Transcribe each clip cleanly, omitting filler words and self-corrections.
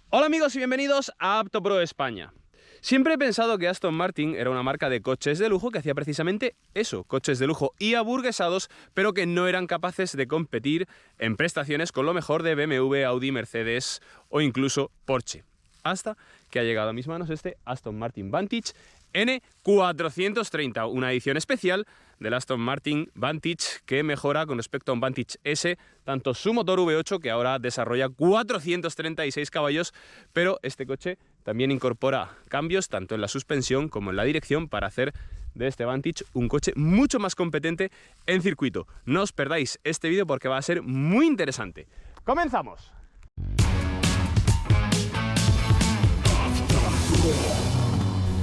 Hola amigos y bienvenidos a Apto Pro España. Siempre he pensado que Aston Martin era una marca de coches de lujo que hacía precisamente eso, coches de lujo y aburguesados, pero que no eran capaces de competir en prestaciones con lo mejor de BMW, Audi, Mercedes o incluso Porsche. Hasta que ha llegado a mis manos este Aston Martin Vantage N430, una edición especial del Aston Martin Vantage que mejora con respecto a un Vantage S tanto su motor V8, que ahora desarrolla 436 caballos, pero este coche también incorpora cambios tanto en la suspensión como en la dirección para hacer de este Vantage un coche mucho más competente en circuito. No os perdáis este vídeo porque va a ser muy interesante. ¡Comenzamos!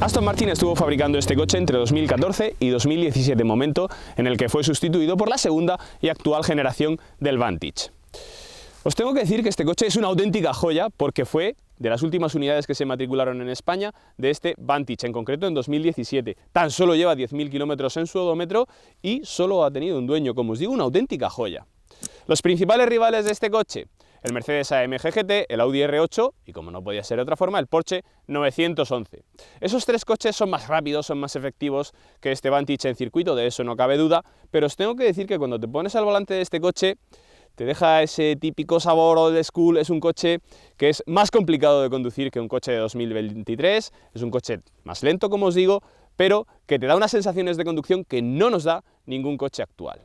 Aston Martin estuvo fabricando este coche entre 2014 y 2017, momento en el que fue sustituido por la segunda y actual generación del Vantage. Os tengo que decir que este coche es una auténtica joya porque fue de las últimas unidades que se matricularon en España de este Vantage, en concreto en 2017. Tan solo lleva 10.000 kilómetros en su odómetro y solo ha tenido un dueño, como os digo, una auténtica joya. Los principales rivales de este coche: el Mercedes AMG GT, el Audi R8 y, como no podía ser de otra forma, el Porsche 911. Esos tres coches son más rápidos, son más efectivos que este Vantage en circuito, de eso no cabe duda, pero os tengo que decir que cuando te pones al volante de este coche te deja ese típico sabor old school. Es un coche que es más complicado de conducir que un coche de 2023, es un coche más lento, como os digo, pero que te da unas sensaciones de conducción que no nos da ningún coche actual.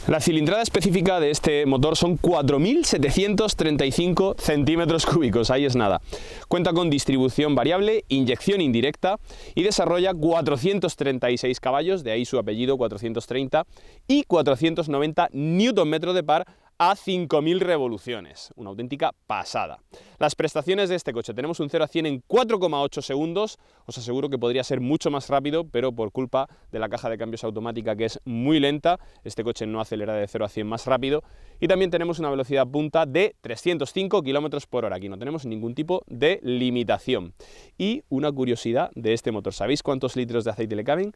La cilindrada específica de este motor son 4.735 centímetros cúbicos, ahí es nada. Cuenta con distribución variable, inyección indirecta y desarrolla 436 caballos, de ahí su apellido 430, y 490 Nm de par a 5.000 revoluciones, una auténtica pasada. Las prestaciones de este coche: tenemos un 0 a 100 en 4,8 segundos, os aseguro que podría ser mucho más rápido, pero por culpa de la caja de cambios automática, que es muy lenta, este coche no acelera de 0 a 100 más rápido. Y también tenemos una velocidad punta de 305 km por hora, aquí no tenemos ningún tipo de limitación. Y una curiosidad de este motor: ¿sabéis cuántos litros de aceite le caben?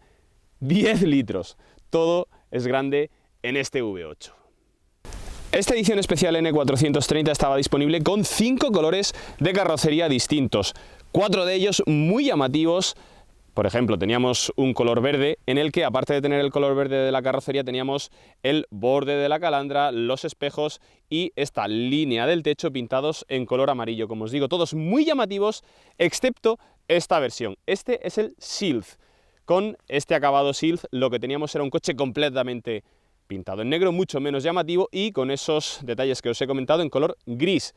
10 litros, todo es grande en este V8. Esta edición especial N430 estaba disponible con 5 colores de carrocería distintos, 4 de ellos muy llamativos. Por ejemplo, teníamos un color verde en el que, aparte de tener el color verde de la carrocería, teníamos el borde de la calandra, los espejos y esta línea del techo pintados en color amarillo. Como os digo, todos muy llamativos, excepto esta versión. Este es el Silph. Con este acabado Silph lo que teníamos era un coche completamente pintado en negro, mucho menos llamativo, y con esos detalles que os he comentado en color gris.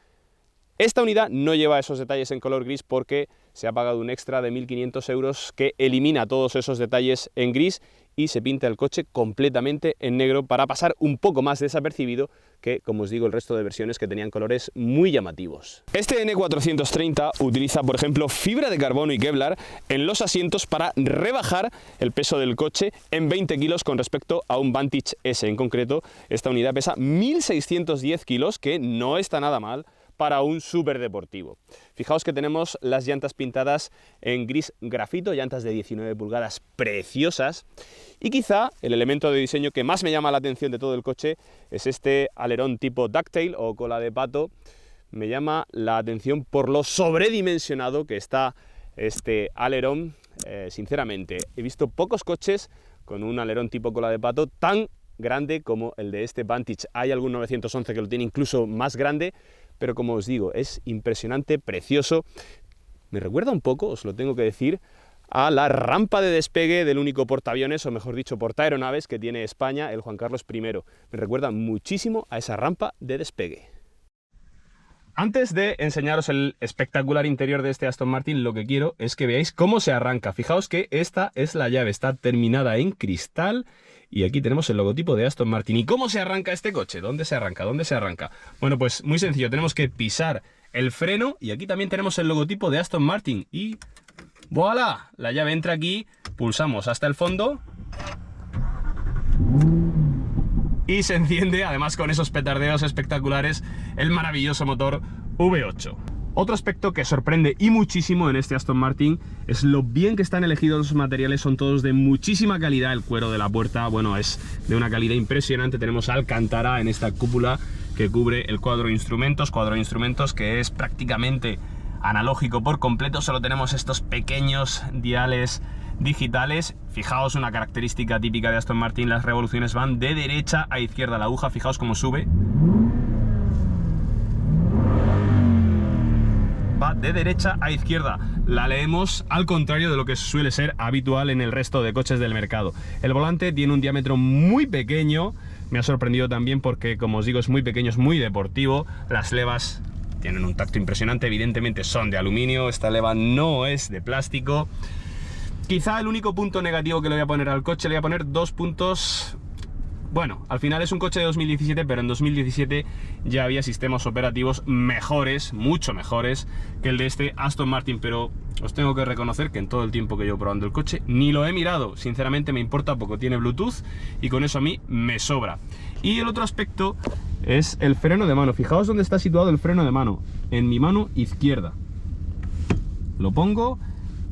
Esta unidad no lleva esos detalles en color gris porque se ha pagado un extra de 1.500 euros que elimina todos esos detalles en gris y se pinta el coche completamente en negro para pasar un poco más desapercibido que, como os digo, el resto de versiones que tenían colores muy llamativos. Este N430 utiliza, por ejemplo, fibra de carbono y Kevlar en los asientos para rebajar el peso del coche en 20 kilos con respecto a un Vantage S. En concreto, esta unidad pesa 1.610 kilos, que no está nada mal para un superdeportivo. Fijaos que tenemos las llantas pintadas en gris grafito, llantas de 19 pulgadas preciosas, y quizá el elemento de diseño que más me llama la atención de todo el coche es este alerón tipo ducktail o cola de pato. Me llama la atención por lo sobredimensionado que está este alerón. Sinceramente, he visto pocos coches con un alerón tipo cola de pato tan grande como el de este Vantage. Hay algún 911 que lo tiene incluso más grande, pero como os digo, es impresionante, precioso. Me recuerda un poco, os lo tengo que decir, a la rampa de despegue del único portaaviones, o mejor dicho, portaaeronaves que tiene España, el Juan Carlos I. Me recuerda muchísimo a esa rampa de despegue. Antes de enseñaros el espectacular interior de este Aston Martin, lo que quiero es que veáis cómo se arranca. Fijaos que esta es la llave, está terminada en cristal. Y aquí tenemos el logotipo de Aston Martin. ¿Y cómo se arranca este coche? ¿Dónde se arranca? ¿Dónde se arranca? Bueno, pues muy sencillo. Tenemos que pisar el freno y aquí también tenemos el logotipo de Aston Martin. Y ¡voilà! La llave entra aquí, pulsamos hasta el fondo y se enciende, además con esos petardeos espectaculares, el maravilloso motor V8. Otro aspecto que sorprende y muchísimo en este Aston Martin es lo bien que están elegidos los materiales. Son todos de muchísima calidad. El cuero de la puerta, bueno, es de una calidad impresionante. Tenemos alcántara en esta cúpula que cubre el cuadro de instrumentos que es prácticamente analógico por completo, solo tenemos estos pequeños diales digitales. Fijaos una característica típica de Aston Martin, las revoluciones van de derecha a izquierda la aguja, fijaos cómo sube. Va de derecha a izquierda, la leemos al contrario de lo que suele ser habitual en el resto de coches del mercado. El volante tiene un diámetro muy pequeño, me ha sorprendido también porque, como os digo, es muy pequeño, es muy deportivo. Las levas tienen un tacto impresionante, evidentemente son de aluminio, esta leva no es de plástico. Quizá el único punto negativo que le voy a poner al coche, le voy a poner 2 puntos. Bueno, al final es un coche de 2017, pero en 2017 ya había sistemas operativos mejores, mucho mejores que el de este Aston Martin, pero os tengo que reconocer que en todo el tiempo que llevo probando el coche ni lo he mirado, sinceramente me importa poco, tiene Bluetooth y con eso a mí me sobra. Y el otro aspecto es el freno de mano. Fijaos dónde está situado el freno de mano, en mi mano izquierda. Lo pongo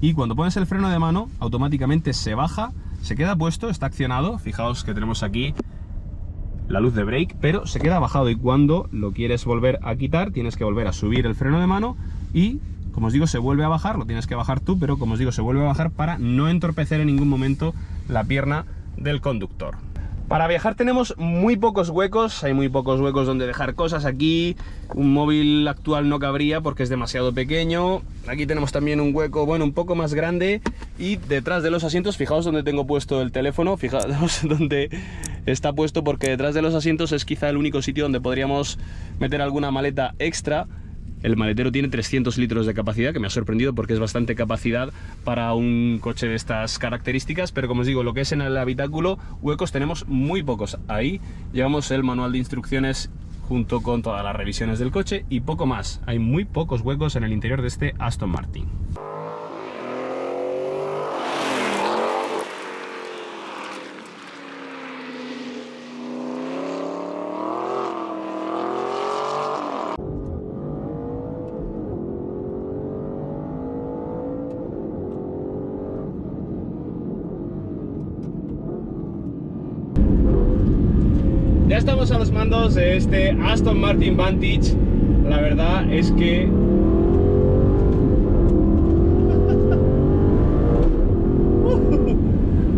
y cuando pones el freno de mano automáticamente se baja, se queda puesto, está accionado. Fijaos que tenemos aquí la luz de brake, pero se queda bajado, y cuando lo quieres volver a quitar tienes que volver a subir el freno de mano y, como os digo, se vuelve a bajar. Lo tienes que bajar tú, pero como os digo, se vuelve a bajar para no entorpecer en ningún momento la pierna del conductor. Para viajar tenemos muy pocos huecos, hay muy pocos huecos donde dejar cosas. Aquí un móvil actual no cabría porque es demasiado pequeño. Aquí tenemos también un hueco, bueno, un poco más grande, y detrás de los asientos, fijaos donde tengo puesto el teléfono, fijaos donde está puesto, porque detrás de los asientos es quizá el único sitio donde podríamos meter alguna maleta extra. El maletero tiene 300 litros de capacidad, que me ha sorprendido porque es bastante capacidad para un coche de estas características, pero como os digo, lo que es en el habitáculo, huecos tenemos muy pocos. Ahí llevamos el manual de instrucciones junto con todas las revisiones del coche y poco más. Hay muy pocos huecos en el interior de este Aston Martin. Ya estamos a los mandos de este Aston Martin Vantage. La verdad es que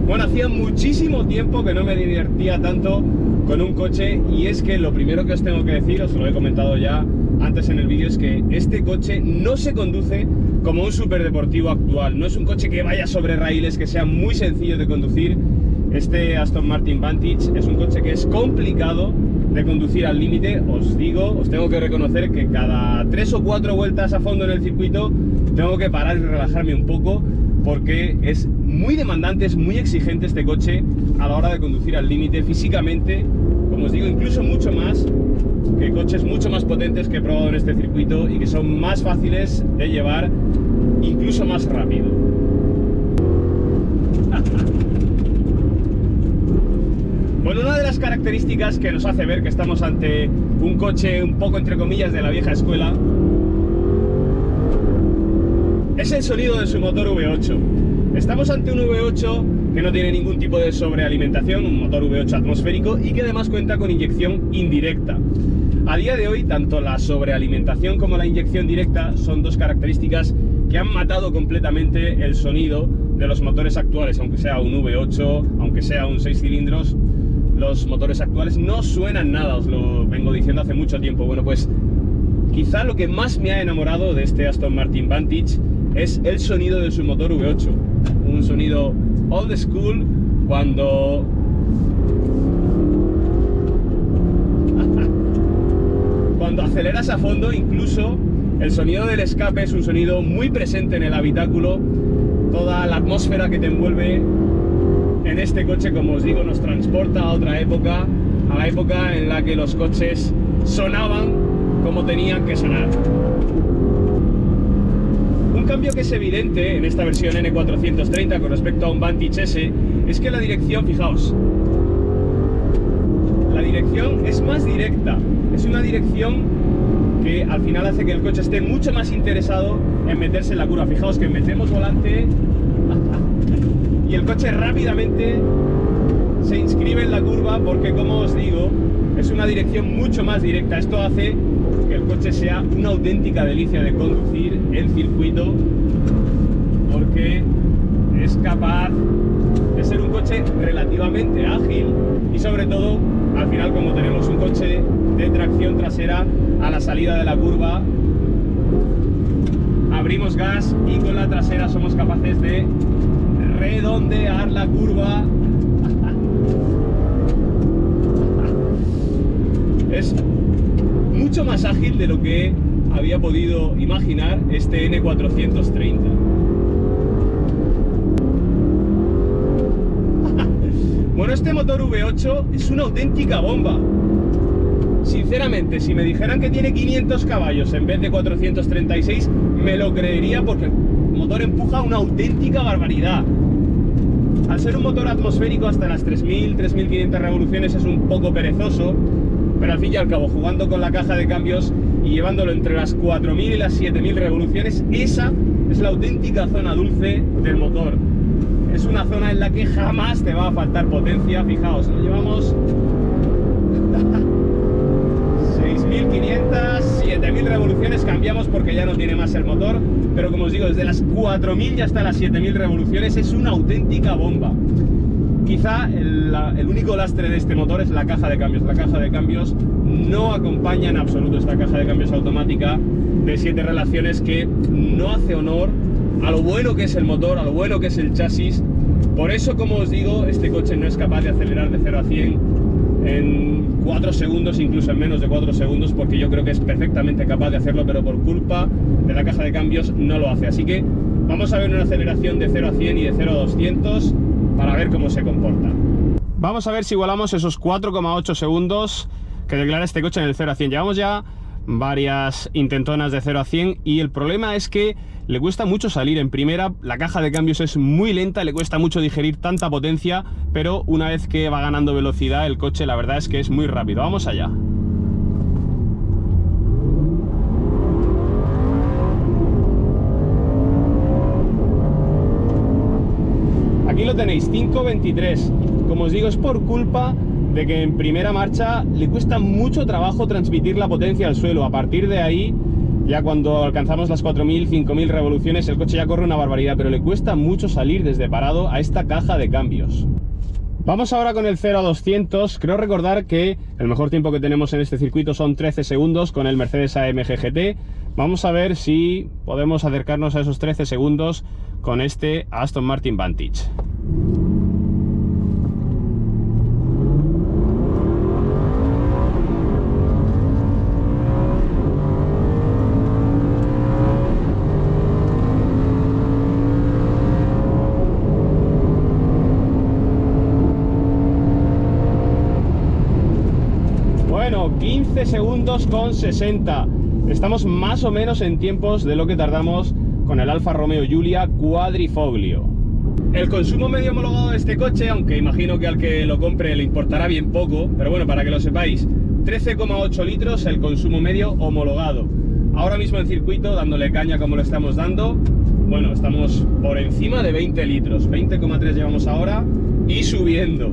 bueno, hacía muchísimo tiempo que no me divertía tanto con un coche, y es que lo primero que os tengo que decir, os lo he comentado ya antes en el vídeo, es que este coche no se conduce como un superdeportivo actual. No es un coche que vaya sobre raíles, que sea muy sencillo de conducir. Este Aston Martin Vantage es un coche que es complicado de conducir al límite. Os digo, os tengo que reconocer que cada 3 o 4 vueltas a fondo en el circuito tengo que parar y relajarme un poco, porque es muy demandante, es muy exigente este coche a la hora de conducir al límite físicamente. Como os digo, incluso mucho más que coches mucho más potentes que he probado en este circuito y que son más fáciles de llevar, incluso más rápido. Bueno, una de las características que nos hace ver que estamos ante un coche un poco, entre comillas, de la vieja escuela es el sonido de su motor V8. Estamos ante un V8 que no tiene ningún tipo de sobrealimentación, un motor V8 atmosférico, y que además cuenta con inyección indirecta. A día de hoy, tanto la sobrealimentación como la inyección directa son dos características que han matado completamente el sonido de los motores actuales. Aunque sea un V8, aunque sea un 6 cilindros, los motores actuales no suenan nada, os lo vengo diciendo hace mucho tiempo. Bueno, pues quizá lo que más me ha enamorado de este Aston Martin Vantage es el sonido de su motor V8. Un sonido old school, cuando aceleras a fondo. Incluso el sonido del escape es un sonido muy presente en el habitáculo. Toda la atmósfera que te envuelve en este coche, como os digo, nos transporta a otra época, a la época en la que los coches sonaban como tenían que sonar. Un cambio que es evidente en esta versión N430 con respecto a un Vantage S es que la dirección, fijaos, la dirección es más directa, es una dirección que al final hace que el coche esté mucho más interesado en meterse en la curva. Fijaos que metemos volante y el coche rápidamente se inscribe en la curva, porque, como os digo, es una dirección mucho más directa. Esto hace que el coche sea una auténtica delicia de conducir en circuito, porque es capaz de ser un coche relativamente ágil y sobre todo, al final, como tenemos un coche de tracción trasera, a la salida de la curva abrimos gas y con la trasera somos capaces de redondear la curva. Es mucho más ágil de lo que había podido imaginar este N430. Bueno, este motor V8 es una auténtica bomba. Sinceramente, si me dijeran que tiene 500 caballos en vez de 436, me lo creería, porque el motor empuja una auténtica barbaridad. Al ser un motor atmosférico, hasta las 3000, 3500 revoluciones es un poco perezoso, pero al fin y al cabo, jugando con la caja de cambios y llevándolo entre las 4000 y las 7000 revoluciones, esa es la auténtica zona dulce del motor. Es una zona en la que jamás te va a faltar potencia. Fijaos, lo llevamos 6500, 7000 revoluciones, cambiamos porque ya no tiene más el motor, pero como os digo, desde las 4000 y hasta las 7000 revoluciones es una auténtica bomba. Quizá el único lastre de este motor es la caja de cambios. La caja de cambios no acompaña en absoluto, esta caja de cambios automática de 7 relaciones, que no hace honor a lo bueno que es el motor, a lo bueno que es el chasis. Por eso, como os digo, este coche no es capaz de acelerar de 0 a 100 en 4 segundos, incluso en menos de 4 segundos, porque yo creo que es perfectamente capaz de hacerlo, pero por culpa de la caja de cambios no lo hace. Así que vamos a ver una aceleración de 0 a 100 y de 0 a 200 para ver cómo se comporta. Vamos a ver si igualamos esos 4,8 segundos que declara este coche en el 0 a 100. Llevamos ya varias intentonas de 0 a 100 y el problema es que le cuesta mucho salir en primera. La caja de cambios es muy lenta, le cuesta mucho digerir tanta potencia, pero una vez que va ganando velocidad el coche, la verdad es que es muy rápido. Vamos allá. Aquí lo tenéis, 5.23. Como os digo, es por culpa de que en primera marcha le cuesta mucho trabajo transmitir la potencia al suelo. A partir de ahí, ya cuando alcanzamos las 4000, 5000 revoluciones, el coche ya corre una barbaridad, pero le cuesta mucho salir desde parado a esta caja de cambios. Vamos ahora con el 0 a 200. Creo recordar que el mejor tiempo que tenemos en este circuito son 13 segundos con el Mercedes AMG GT. Vamos a ver si podemos acercarnos a esos 13 segundos con este Aston Martin Vantage. Bueno, 15 segundos con 60. Estamos más o menos en tiempos de lo que tardamos con el Alfa Romeo Giulia Quadrifoglio. El consumo medio homologado de este coche, aunque imagino que al que lo compre le importará bien poco, pero bueno, para que lo sepáis, 13,8 litros el consumo medio homologado. Ahora mismo en circuito, dándole caña como lo estamos dando, bueno, estamos por encima de 20 litros, 20,3 llevamos ahora y subiendo.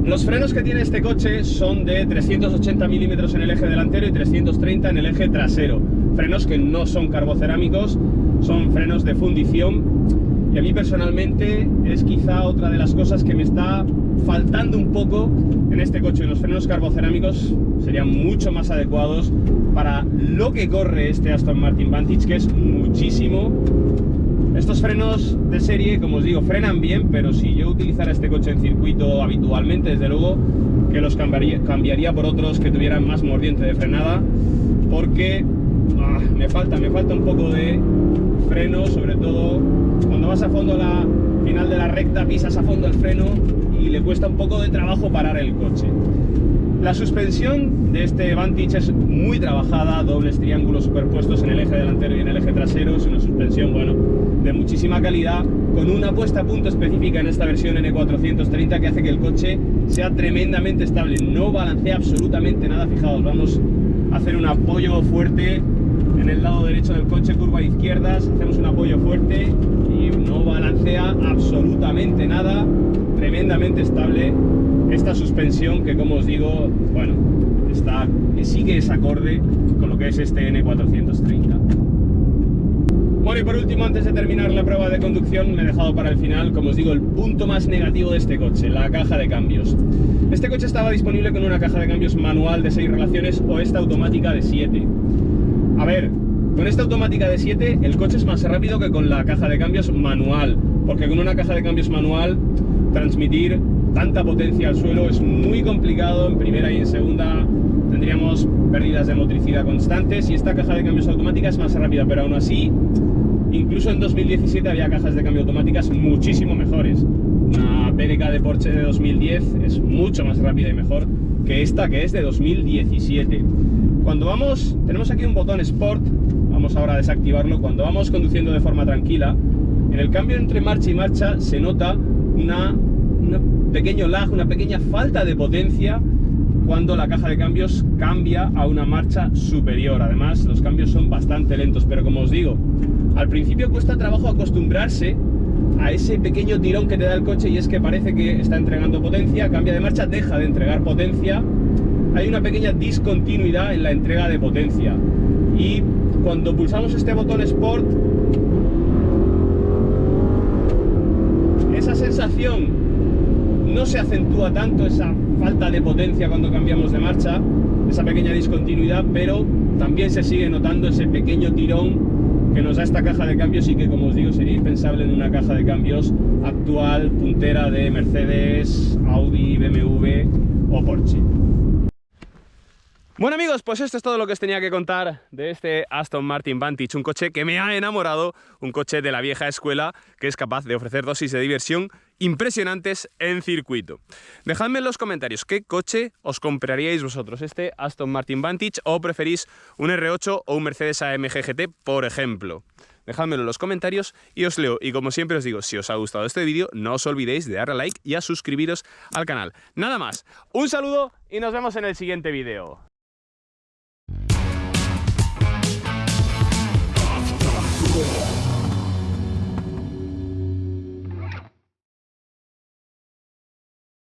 Los frenos que tiene este coche son de 380 milímetros en el eje delantero y 330 en el eje trasero. Frenos que no son carbocerámicos, son frenos de fundición. Y a mí personalmente es quizá otra de las cosas que me está faltando un poco en este coche. Los frenos carbocerámicos serían mucho más adecuados para lo que corre este Aston Martin Vantage, que es muchísimo. Estos frenos de serie, como os digo, frenan bien, pero si yo utilizara este coche en circuito habitualmente, desde luego que los cambiaría por otros que tuvieran más mordiente de frenada, porque me falta un poco de freno, sobre todo cuando vas a fondo a la final de la recta, pisas a fondo el freno y le cuesta un poco de trabajo parar el coche. La suspensión de este Vantage es muy trabajada, dobles triángulos superpuestos en el eje delantero y en el eje trasero. Es una suspensión, bueno, de muchísima calidad, con una puesta a punto específica en esta versión N430 que hace que el coche sea tremendamente estable, no balancea absolutamente nada. Fijaos, vamos a hacer un apoyo fuerte en el lado derecho del coche, curva a izquierdas, hacemos un apoyo fuerte y no balancea absolutamente nada, tremendamente estable esta suspensión que, como os digo, bueno, que sí que es acorde con lo que es este N430. Bueno, y por último, antes de terminar la prueba de conducción, me he dejado para el final, como os digo, el punto más negativo de este coche, la caja de cambios. Este coche estaba disponible con una caja de cambios manual de 6 relaciones o esta automática de 7. A ver, con esta automática de 7 el coche es más rápido que con la caja de cambios manual, porque con una caja de cambios manual transmitir tanta potencia al suelo es muy complicado. En primera y en segunda tendríamos pérdidas de motricidad constantes, y esta caja de cambios automática es más rápida, pero aún así, incluso en 2017 había cajas de cambio automáticas muchísimo mejores. Una PDK de Porsche de 2010 es mucho más rápida y mejor que esta, que es de 2017. Cuando vamos, tenemos aquí un botón Sport, vamos ahora a desactivarlo. Cuando vamos conduciendo de forma tranquila, en el cambio entre marcha y marcha se nota un pequeño lag, una pequeña falta de potencia cuando la caja de cambios cambia a una marcha superior. Además, los cambios son bastante lentos, pero como os digo, al principio cuesta trabajo acostumbrarse a ese pequeño tirón que te da el coche, y es que parece que está entregando potencia, cambia de marcha, deja de entregar potencia, hay una pequeña discontinuidad en la entrega de potencia. Y cuando pulsamos este botón Sport, esa sensación no se acentúa tanto, esa falta de potencia cuando cambiamos de marcha, esa pequeña discontinuidad, pero también se sigue notando ese pequeño tirón que nos da esta caja de cambios, y que, como os digo, sería impensable en una caja de cambios actual, puntera de Mercedes, Audi, BMW o Porsche. Bueno, amigos, pues esto es todo lo que os tenía que contar de este Aston Martin Vantage, un coche que me ha enamorado, un coche de la vieja escuela que es capaz de ofrecer dosis de diversión impresionantes en circuito. Dejadme en los comentarios qué coche os compraríais vosotros, este Aston Martin Vantage, o preferís un R8 o un Mercedes AMG GT, por ejemplo. Dejádmelo en los comentarios y os leo. Y como siempre os digo, si os ha gustado este vídeo, no os olvidéis de darle a like y a suscribiros al canal. Nada más, un saludo y nos vemos en el siguiente vídeo. Yeah.